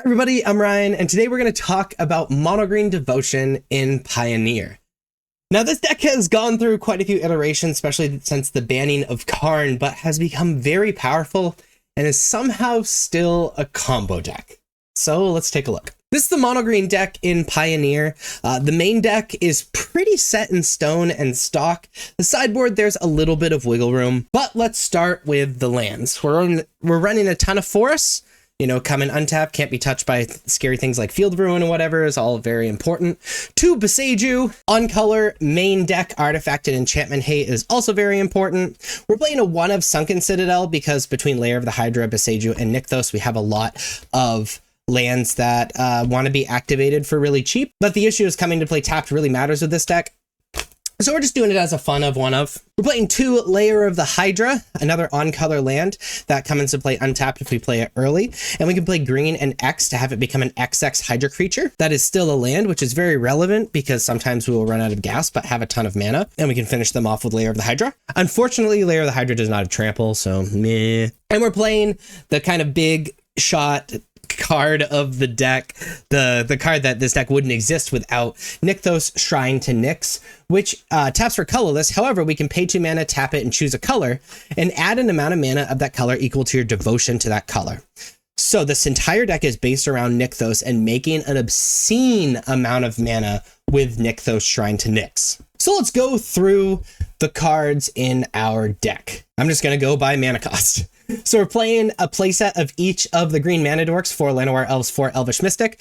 everybody, I'm Ryan, and today we're going to talk about Mono Green Devotion in Pioneer. Now, this deck has gone through quite a few iterations, especially since the banning of Karn, but has become very powerful and is somehow still a combo deck. So let's take a look. This is the Mono Green deck in Pioneer. The main deck is pretty set in stone and stock. The sideboard, there's a little bit of wiggle room, but let's start with the lands. We're running a ton of forests. You know, come in untapped, can't be touched by scary things like Field Ruin or whatever is all very important. 2 Beseiju, on color, main deck, artifact and enchantment hate is also very important. We're playing a 1 of Sunken Citadel because between Lair of the Hydra, Beseiju, and Nykthos, we have a lot of lands that want to be activated for really cheap. But the issue is coming to play tapped really matters with this deck. So we're just doing it as a fun of 1 of. We're playing 2 Lair of the Hydra, another on-color land that comes into play untapped if we play it early. And we can play green and X to have it become an XX Hydra creature. That is still a land, which is very relevant because sometimes we will run out of gas but have a ton of mana, and we can finish them off with Lair of the Hydra. Unfortunately, Lair of the Hydra does not have trample, so meh. And we're playing the kind of big shot card of the deck, the card that this deck wouldn't exist without, Nykthos Shrine to Nyx, which taps for colorless. However, we can pay 2 mana, tap it, and choose a color, and add an amount of mana of that color equal to your devotion to that color. So this entire deck is based around Nykthos and making an obscene amount of mana with Nykthos Shrine to Nyx. So let's go through the cards in our deck. I'm just going to go by mana cost. So we're playing a playset of each of the green mana dorks, 4 Llanowar Elves, 4 Elvish Mystic,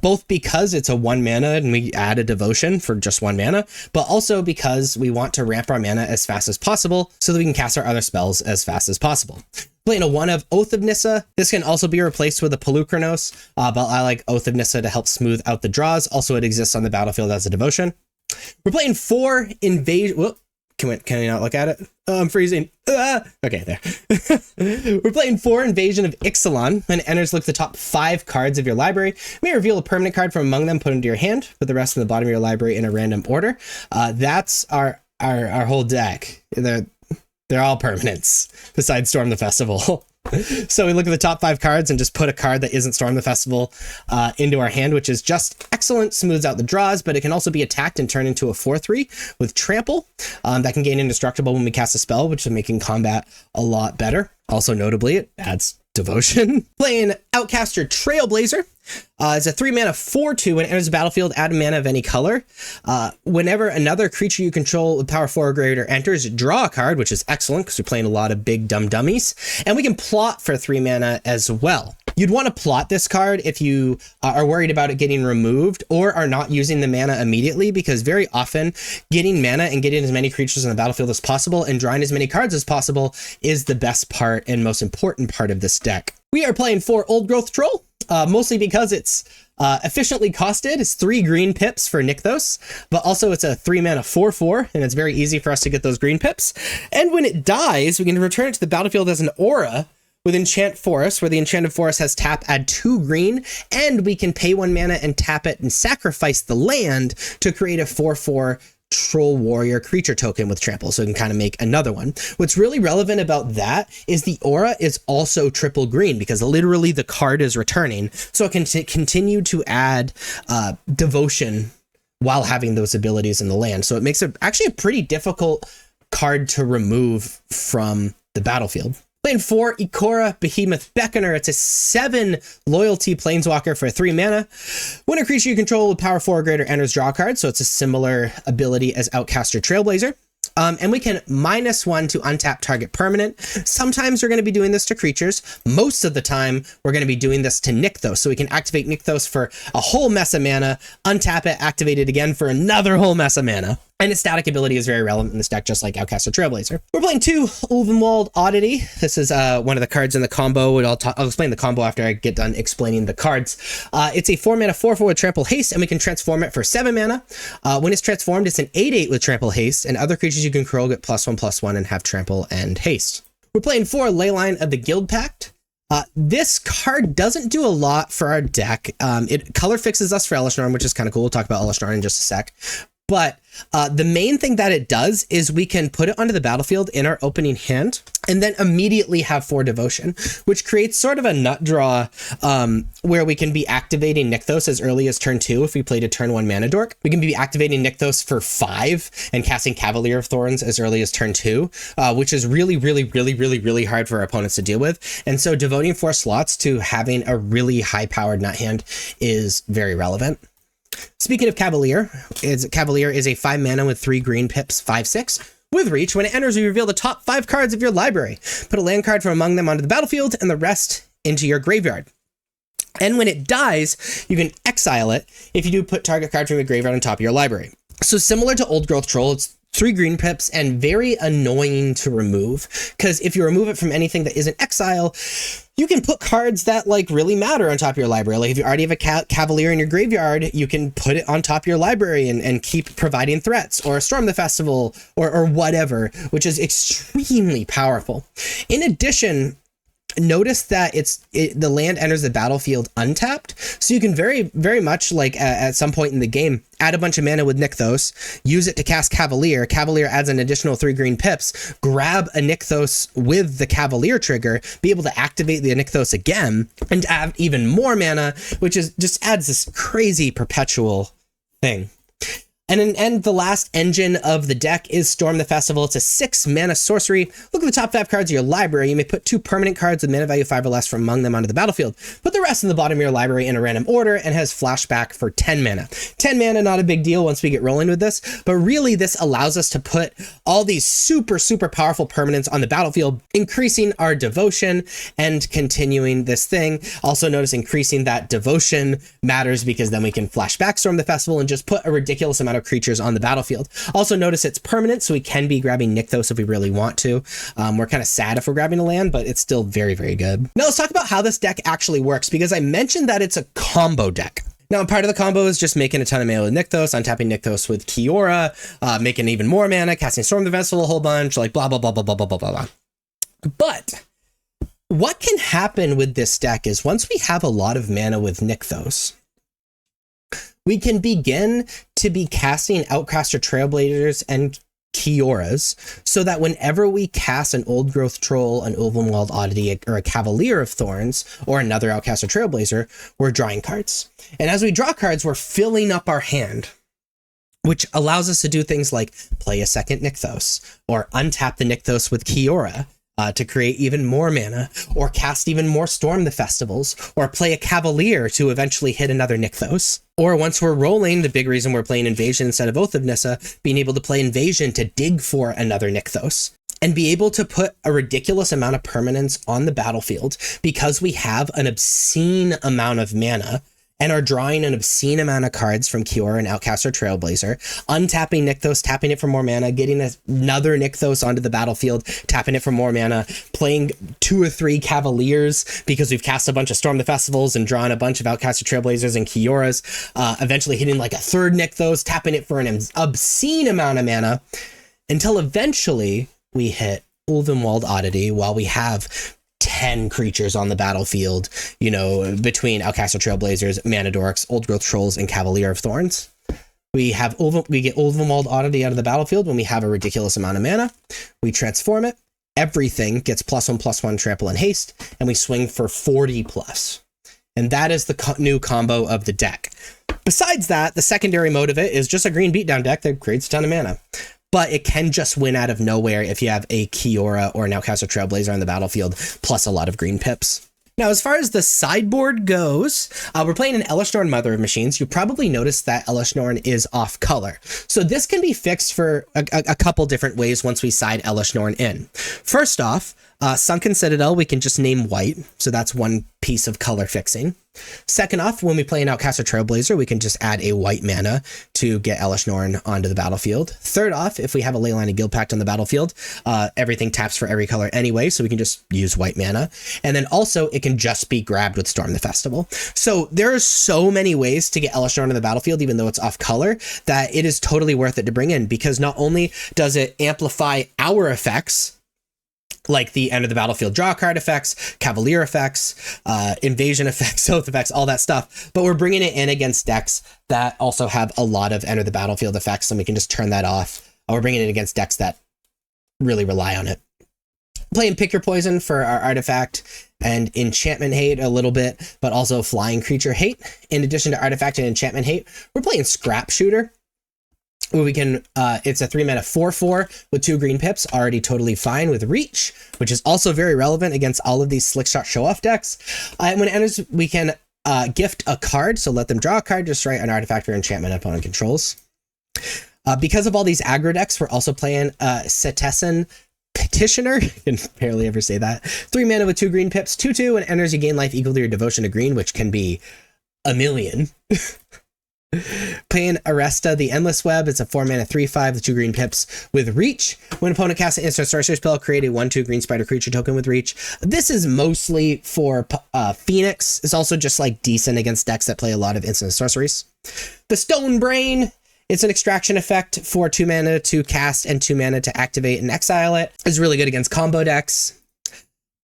both because it's a 1 mana and we add a devotion for just 1 mana, but also because we want to ramp our mana as fast as possible so that we can cast our other spells as fast as possible. Playing a 1 of Oath of Nissa. This can also be replaced with a Polukranos, but I like Oath of Nissa to help smooth out the draws. Also, it exists on the battlefield as a devotion. We're playing 4 Invasion. Whoop. Can I not look at it? Oh, I'm freezing. Okay, there. We're playing 4 Invasion of Ixalan. When it enters, look at the top 5 cards of your library. You may reveal a permanent card from among them, put into your hand, put the rest in the bottom of your library in a random order. That's our whole deck. They're all permanents, besides Storm the Festival. So we look at the top 5 cards and just put a card that isn't Storm the Festival into our hand, which is just excellent, smooths out the draws, but it can also be attacked and turned into a 4/3 with Trample. That can gain indestructible when we cast a spell, which is making combat a lot better. Also notably, it adds devotion. Playing Outcaster Trailblazer. It's a 3 mana 4/2. When it enters the battlefield, add a mana of any color. Whenever another creature you control with power 4 or greater enters, draw a card, which is excellent because we're playing a lot of big dumb dummies. And we can plot for 3 mana as well. You'd want to plot this card if you are worried about it getting removed or are not using the mana immediately, because very often getting mana and getting as many creatures on the battlefield as possible and drawing as many cards as possible is the best part and most important part of this deck. We are playing 4 Old Growth Troll, mostly because it's efficiently costed. It's 3 green pips for Nykthos, but also it's a 3 mana 4/4, and it's very easy for us to get those green pips. And when it dies, we can return it to the battlefield as an aura with Enchant Forest, where the Enchanted Forest has tap, add 2 green, and we can pay 1 mana and tap it and sacrifice the land to create a 4/4 Troll Warrior creature token with trample, so we can kind of make another one. What's really relevant about that is the aura is also triple green because literally the card is returning, so it can continue to add devotion while having those abilities in the land. So it makes it actually a pretty difficult card to remove from the battlefield. Playing 4 Ikora Behemoth Beckoner. It's a 7 loyalty planeswalker for 3 mana. When a creature you control with power 4 or greater enters, draw a card. So it's a similar ability as Outcaster Trailblazer. And we can -1 to untap target permanent. Sometimes we're going to be doing this to creatures. Most of the time, we're going to be doing this to Nykthos. So we can activate Nykthos for a whole mess of mana, untap it, activate it again for another whole mess of mana. And its static ability is very relevant in this deck, just like Outcaster Trailblazer. We're playing 2 Ulvenwald Oddity. This is one of the cards in the combo. I'll explain the combo after I get done explaining the cards. It's a 4 mana 4/4 with Trample Haste, and we can transform it for 7 mana. When it's transformed, it's an 8/8 with Trample Haste, and other creatures you control get +1/+1 and have Trample and Haste. We're playing 4 Leyline of the Guild Pact. This card doesn't do a lot for our deck. It color fixes us for Elesh Norn, which is kind of cool. We'll talk about Elesh Norn in just a sec. But the main thing that it does is we can put it onto the battlefield in our opening hand and then immediately have 4 devotion, which creates sort of a nut draw where we can be activating Nykthos as early as turn 2 if we played a turn 1 mana dork. We can be activating Nykthos for 5 and casting Cavalier of Thorns as early as turn 2, which is really hard for our opponents to deal with. And so devoting 4 slots to having a really high-powered nut hand is very relevant. Speaking of Cavalier is a 5 mana with 3 green pips, 5/6. With reach, when it enters, you reveal the top 5 cards of your library. Put a land card from among them onto the battlefield and the rest into your graveyard. And when it dies, you can exile it if you do put target card from your graveyard on top of your library. So similar to Old Growth Troll, it's 3 green pips and very annoying to remove, because if you remove it from anything that isn't exile, you can put cards that like really matter on top of your library. Like if you already have a Cavalier in your graveyard, you can put it on top of your library and keep providing threats, or Storm the Festival or whatever, which is extremely powerful. In addition, notice that the land enters the battlefield untapped, so you can very much like at some point in the game add a bunch of mana with Nykthos, use it to cast Cavalier. Cavalier adds an additional 3 green pips, grab a Nykthos with the Cavalier trigger, be able to activate the Nykthos again and add even more mana, which is just adds this crazy perpetual thing. And the last engine of the deck is Storm the Festival. It's a 6 mana sorcery. Look at the top 5 cards of your library. You may put 2 permanent cards with mana value 5 or less from among them onto the battlefield. Put the rest in the bottom of your library in a random order and has flashback for 10 mana. 10 mana, not a big deal once we get rolling with this, but really this allows us to put all these super powerful permanents on the battlefield, increasing our devotion and continuing this thing. Also notice increasing that devotion matters because then we can flashback Storm the Festival and just put a ridiculous amount of creatures on the battlefield. Also notice it's permanent, so we can be grabbing Nykthos if we really want to. We're kind of sad if we're grabbing a land, but it's still very good. Now let's talk about how this deck actually works, because I mentioned that it's a combo deck. Now, part of the combo is just making a ton of mana with Nykthos, untapping Nykthos with Kiora, making even more mana, casting Storm the Festival a whole bunch, like blah. But what can happen with this deck is once we have a lot of mana with Nykthos, we can begin to be casting Outcaster Trailblazers and Kioras, so that whenever we cast an Old Growth Troll, an Ulvenwald Oddity, or a Cavalier of Thorns, or another Outcaster Trailblazer, we're drawing cards. And as we draw cards, we're filling up our hand, which allows us to do things like play a second Nykthos, or untap the Nykthos with Kiora, to create even more mana, or cast even more Storm the Festivals, or play a Cavalier to eventually hit another Nykthos. Or once we're rolling, the big reason we're playing Invasion instead of Oath of Nissa, being able to play Invasion to dig for another Nykthos. And be able to put a ridiculous amount of permanence on the battlefield because we have an obscene amount of mana and are drawing an obscene amount of cards from Kiora and Outcaster Trailblazer, untapping Nykthos, tapping it for more mana, getting another Nykthos onto the battlefield, tapping it for more mana, playing 2 or 3 Cavaliers because we've cast a bunch of Storm the Festivals and drawn a bunch of Outcaster Trailblazers and Kioras, eventually hitting like a 3rd Nykthos, tapping it for an obscene amount of mana, until eventually we hit Ulvenwald Oddity while we have 10 creatures on the battlefield, you know, between Outcaster Trailblazers, Mana Dorks, Old Growth Trolls, and Cavalier of Thorns. We get Ulvenwald Oddity out of the battlefield when we have a ridiculous amount of mana. We transform it. Everything gets +1/+1 trample and haste, and we swing for 40+. And that is the new combo of the deck. Besides that, the secondary mode of it is just a green beatdown deck that creates a ton of mana. But it can just win out of nowhere if you have a Kiora or an Outcaster Trailblazer on the battlefield, plus a lot of green pips. Now, as far as the sideboard goes, we're playing an Elesh Norn Mother of Machines. You probably noticed that Elesh Norn is off color. So this can be fixed for a couple different ways once we side Elesh Norn in. First off, Sunken Citadel, we can just name white. So that's one piece of color fixing. Second off, when we play an Outcaster Trailblazer, we can just add a white mana to get Elesh Norn onto the battlefield. Third off, if we have a Leyline of Guildpact on the battlefield, everything taps for every color anyway, so we can just use white mana. And then also, it can just be grabbed with Storm the Festival. So there are so many ways to get Elesh Norn on the battlefield, even though it's off color, that it is totally worth it to bring in, because not only does it amplify our effects, like the end of the battlefield draw card effects, cavalier effects, invasion effects, oath effects, all that stuff. But we're bringing it in against decks that also have a lot of enter the battlefield effects, and we can just turn that off. We're bringing it against decks that really rely on it. Playing Pick Your Poison for our artifact and enchantment hate a little bit, but also flying creature hate. In addition to artifact and enchantment hate, we're playing Scrap Shooter, where we can, it's a 3-mana 4/4 with 2 green pips, already totally fine with reach, which is also very relevant against all of these slick shot show off decks. And when it enters, we can gift a card, so let them draw a card, destroy an artifact or enchantment opponent controls. Because of all these aggro decks, we're also playing Cetizen Petitioner. I can barely ever say that. 3 mana with 2 green pips, 2/2, and enters, you gain life equal to your devotion to green, which can be a million. Playing Aresta the Endless Web. It's a 4 mana 3/5 with 2 green pips with reach. When opponent casts an instant sorcery spell, create a 1/2 green spider creature token with reach. This is mostly for Phoenix. It's also just like decent against decks that play a lot of instant sorceries. The Stone Brain. It's an extraction effect for 2 mana to cast and 2 mana to activate and exile it. It's really good against combo decks.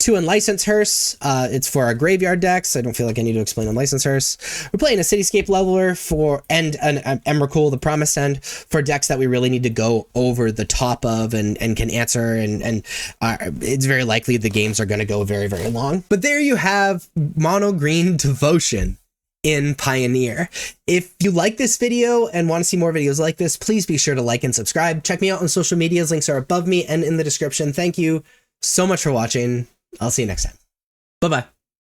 2 Unlicensed Hearse. It's for our graveyard decks. I don't feel like I need to explain Unlicensed Hearse. We're playing a Cityscape Leveler for and an Emrakul, the Promised End, for decks that we really need to go over the top of and can answer. And it's very likely the games are going to go very, very long. But there you have Mono Green Devotion in Pioneer. If you like this video and want to see more videos like this, please be sure to like and subscribe. Check me out on social medias. Links are above me and in the description. Thank you so much for watching. I'll see you next time. Bye-bye.